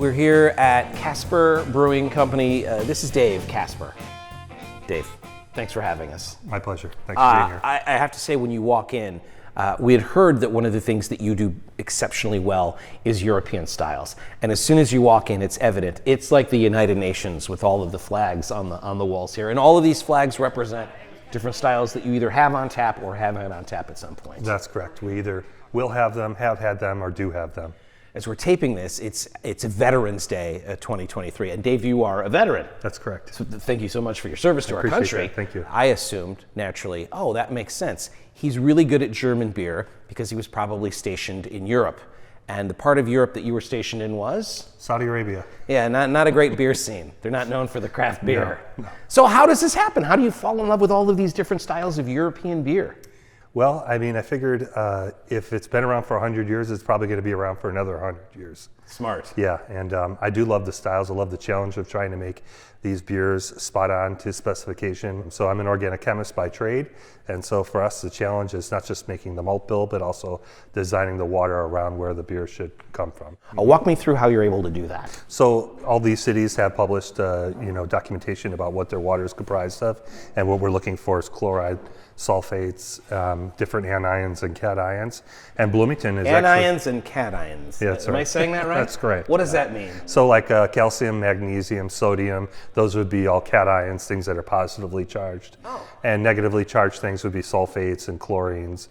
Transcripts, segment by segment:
We're here at Casper Brewing Company. This is Dave Casper. Dave, thanks for having us. My pleasure. Thanks for being here. I have to say, when you walk in, we had heard that one of the things that you do exceptionally well is European styles. And as soon as you walk in, it's evident. It's like the United Nations with all of the flags on the walls here. And all of these flags represent different styles that you either have on tap or have had on tap at some point. That's correct. We either will have them, have had them, or do have them. As we're taping this, it's a Veterans Day 2023, and Dave, you are a veteran. That's correct. So thank you so much for your service to our country. That. Thank you. I assumed, naturally, oh, that makes sense. He's really good at German beer because he was probably stationed in Europe. And the part of Europe that you were stationed in was? Saudi Arabia. Yeah, not a great beer scene. They're not known for the craft beer. No. So how does this happen? How do you fall in love with all of these different styles of European beer? Well, I mean, I figured if it's been around for 100 years, it's probably going to be around for another 100 years. Smart. Yeah, and I do love the styles. I love the challenge of trying to make these beers spot on to specification. So I'm an organic chemist by trade, and so for us, the challenge is not just making the malt bill, but also designing the water around where the beer should come from. Walk me through how you're able to do that. So all these cities have published, documentation about what their water is comprised of, and what we're looking for is chloride, sulfates, different anions and cations. And Bloomington is anions and cations. Yeah, Am I saying that right? That's correct. What does that mean? So like calcium, magnesium, sodium, those would be all cations, things that are positively charged. Oh. And negatively charged things would be sulfates and chlorines,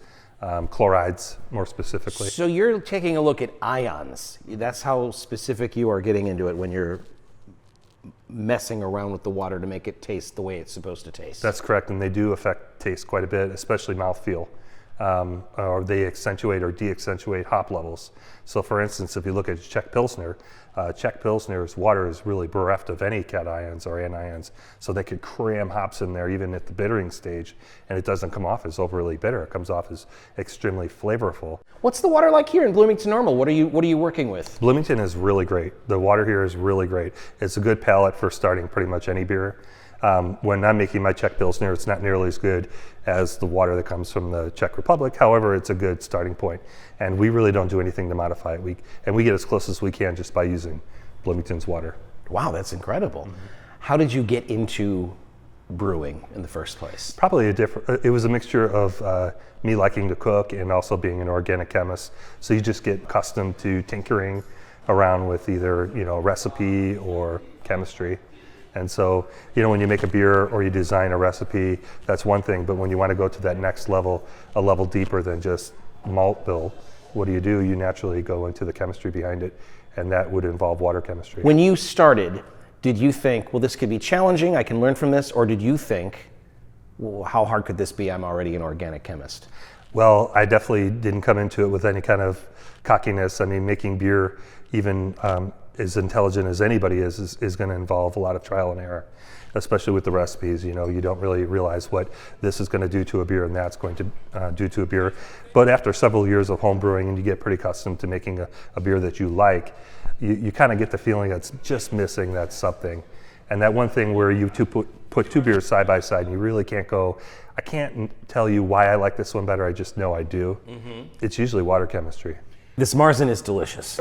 chlorides more specifically. So you're taking a look at ions. That's how specific you are getting into it when you're messing around with the water to make it taste the way it's supposed to taste. That's correct, and they do affect taste quite a bit, especially mouthfeel. Or they accentuate or de-accentuate hop levels. So for instance, if you look at Czech Pilsner's water is really bereft of any cations or anions, so they could cram hops in there even at the bittering stage, and it doesn't come off as overly bitter. It comes off as extremely flavorful. What's the water like here in Bloomington Normal? What are you working with? Bloomington is really great. The water here is really great. It's a good palate for starting pretty much any beer. When I'm making my Czech Pilsner, it's not nearly as good as the water that comes from the Czech Republic. However, it's a good starting point, and we really don't do anything to modify it. We get as close as we can just by using Bloomington's water. Wow, that's incredible. Mm-hmm. How did you get into brewing in the first place? Probably it was a mixture of me liking to cook and also being an organic chemist. So you just get accustomed to tinkering around with either recipe or chemistry. And so, when you make a beer or you design a recipe, that's one thing. But when you want to go to that next level, a level deeper than just malt bill, what do? You naturally go into the chemistry behind it, and that would involve water chemistry. When you started, did you think, well, this could be challenging, I can learn from this? Or did you think, well, how hard could this be? I'm already an organic chemist. Well, I definitely didn't come into it with any kind of cockiness. I mean, making beer, even as intelligent as anybody is going to involve a lot of trial and error, especially with the recipes. You don't really realize what this is going to do to a beer and that's going to do to a beer. But after several years of home brewing and you get pretty accustomed to making a beer that you like, you kind of get the feeling that's just missing that something. And that one thing where you put two beers side by side and you really can't go, I can't tell you why I like this one better, I just know I do. Mm-hmm. It's usually water chemistry. This Marzen is delicious.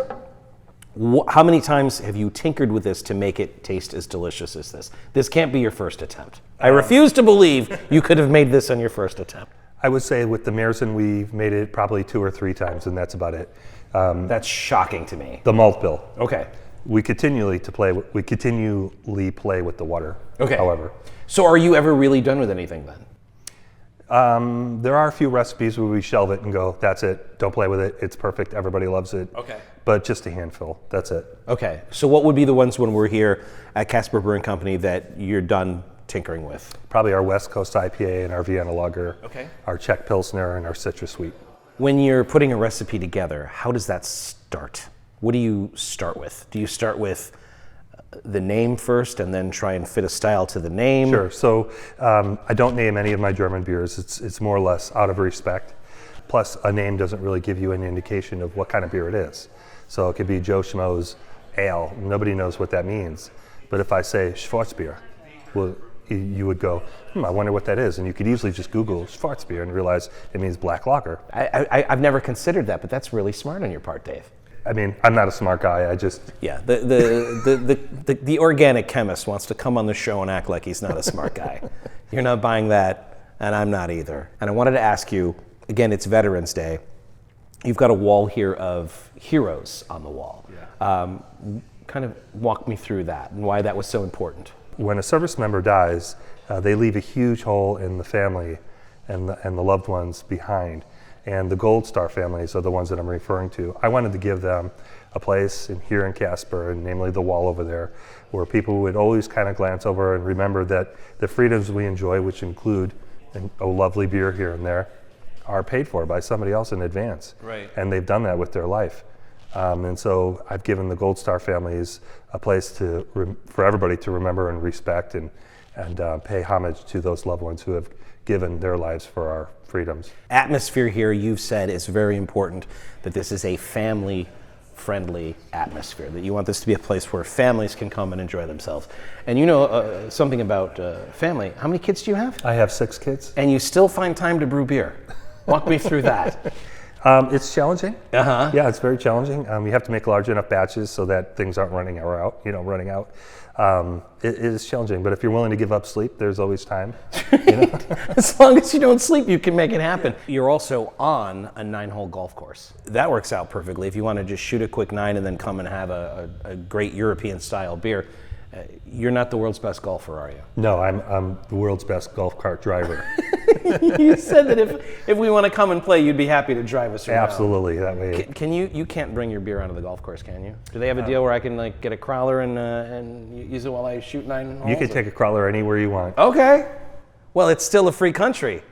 How many times have you tinkered with this to make it taste as delicious as this? This can't be your first attempt. I refuse to believe you could have made this on your first attempt. I would say with the Marzen, we've made it probably 2 or 3 times, and that's about it. That's shocking to me. The malt bill. Okay. We continually play with the water. Okay. However. So are you ever really done with anything then? There are a few recipes where we shelve it and go, that's it, don't play with it, it's perfect, everybody loves it. Okay. But just a handful, that's it. Okay, so what would be the ones when we're here at Casper Brewing Company that you're done tinkering with? Probably our West Coast IPA and our Vienna Lager, okay, our Czech Pilsner and our Citrus Sweet. When you're putting a recipe together, how does that start? What do you start with? Do you start with the name first and then try and fit a style to the name? Sure. So I don't name any of my German beers. It's more or less out of respect. Plus, a name doesn't really give you any indication of what kind of beer it is. So it could be Joe Schmo's Ale. Nobody knows what that means. But if I say Schwarzbier, well, you would go, I wonder what that is. And you could easily just Google Schwarzbier and realize it means black lager. I've never considered that, but that's really smart on your part, Dave. I mean, I'm not a smart guy. I just Yeah, the organic chemist wants to come on the show and act like he's not a smart guy. You're not buying that, and I'm not either. And I wanted to ask you, again, it's Veterans Day. You've got a wall here of heroes on the wall. Yeah. Kind of walk me through that and why that was so important. When a service member dies, they leave a huge hole in the family and the loved ones behind. And the Gold Star families are the ones that I'm referring to. I wanted to give them a place here in Casper, and namely the wall over there, where people would always kind of glance over and remember that the freedoms we enjoy, which include a lovely beer here and there, are paid for by somebody else in advance. Right. And they've done that with their life. And so I've given the Gold Star families a place for everybody to remember and respect and pay homage to those loved ones who have given their lives for our freedoms. Atmosphere here, you've said, is very important, that this is a family-friendly atmosphere, that you want this to be a place where families can come and enjoy themselves. And you know something about family. How many kids do you have? I have 6 kids. And you still find time to brew beer. Walk me through that. It's challenging. Uh-huh. Yeah, it's very challenging. You have to make large enough batches so that things aren't running out. It is challenging, but if you're willing to give up sleep, there's always time. As long as you don't sleep, you can make it happen. You're also on a 9-hole golf course. That works out perfectly. If you want to just shoot a quick 9 and then come and have a great European-style beer, you're not the world's best golfer, are you? No, I'm the world's best golf cart driver. You said that if we want to come and play, you'd be happy to drive us around. Absolutely, that way. Can you can't bring your beer onto the golf course, can you? Do they have a deal where I can like get a crawler and use it while I shoot 9 holes? You can take a crawler anywhere you want. Okay. Well, it's still a free country,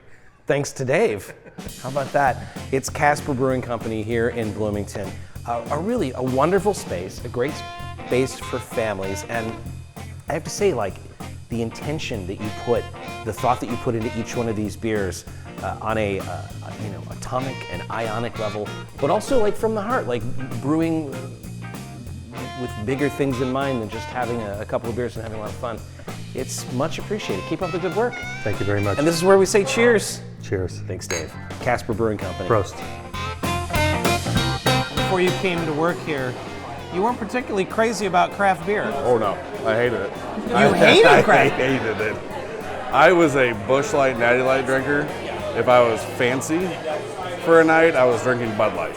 thanks to Dave. How about that? It's Casper Brewing Company here in Bloomington. A really wonderful space, a great space for families, and I have to say, like, the intention that you put, the thought that you put into each one of these beers on a atomic and ionic level, but also like from the heart, like brewing with bigger things in mind than just having a couple of beers and having a lot of fun. It's much appreciated. Keep up the good work. Thank you very much. And this is where we say cheers. Cheers. Thanks, Dave. Casper Brewing Company. Prost. Before you came to work here, you weren't particularly crazy about craft beer. Oh no, I hated it. You hated craft I hated it. I was a Busch Light, Natty Light drinker. If I was fancy for a night, I was drinking Bud Light.